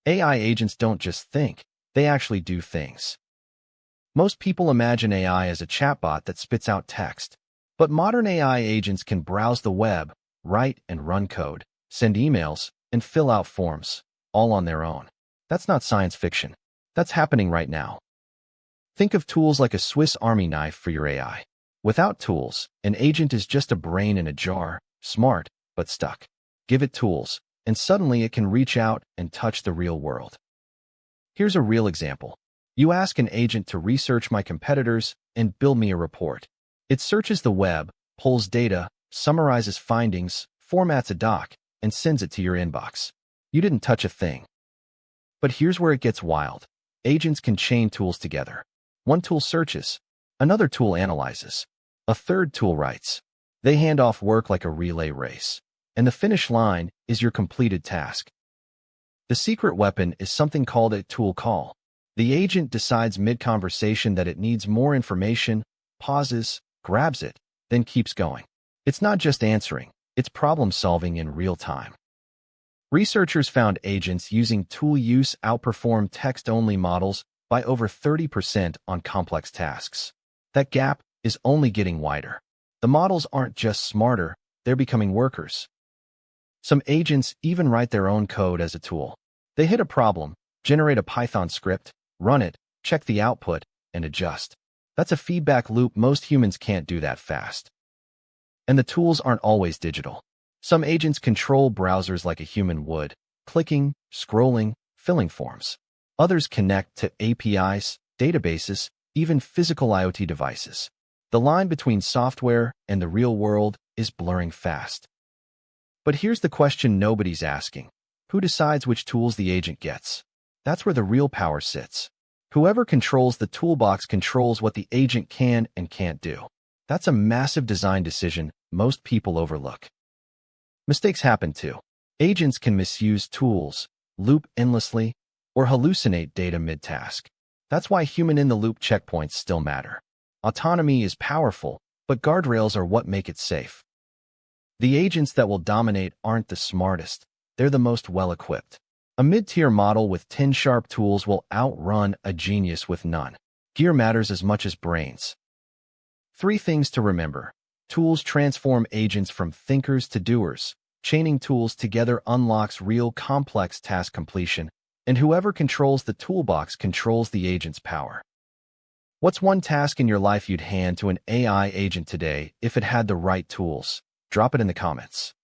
AI agents don't just think, they actually do things. Most people imagine AI as a chatbot that spits out text. But modern AI agents can browse the web, write and run code, send emails, and fill out forms, all on their own. That's not science fiction. That's happening right now. Think of tools like a Swiss Army knife for your AI. Without tools, an agent is just a brain in a jar, smart, but stuck. Give it tools, and suddenly it can reach out and touch the real world. Here's a real example. You ask an agent to research my competitors and build me a report. It searches the web, pulls data, summarizes findings, formats a doc, and sends it to your inbox. You didn't touch a thing. But here's where it gets wild. Agents can chain tools together. One tool searches, another tool analyzes, a third tool writes. They hand off work like a relay race. And the finish line is your completed task. The secret weapon is something called a tool call. The agent decides mid-conversation that it needs more information, pauses, grabs it, then keeps going. It's not just answering, it's problem-solving in real time. Researchers found agents using tool use outperform text-only models by over 30% on complex tasks. That gap is only getting wider. The models aren't just smarter, they're becoming workers. Some agents even write their own code as a tool. They hit a problem, generate a Python script, run it, check the output, and adjust. That's a feedback loop most humans can't do that fast. And the tools aren't always digital. Some agents control browsers like a human would, clicking, scrolling, filling forms. Others connect to APIs, databases, even physical IoT devices. The line between software and the real world is blurring fast. But here's the question nobody's asking. Who decides which tools the agent gets? That's where the real power sits. Whoever controls the toolbox controls what the agent can and can't do. That's a massive design decision most people overlook. Mistakes happen too. Agents can misuse tools, loop endlessly, or hallucinate data mid-task. That's why human-in-the-loop checkpoints still matter. Autonomy is powerful, but guardrails are what make it safe. The agents that will dominate aren't the smartest, they're the most well-equipped. A mid-tier model with 10 sharp tools will outrun a genius with none. Gear matters as much as brains. 3 things to remember. Tools transform agents from thinkers to doers. Chaining tools together unlocks real complex task completion, and whoever controls the toolbox controls the agent's power. What's one task in your life you'd hand to an AI agent today if it had the right tools? Drop it in the comments.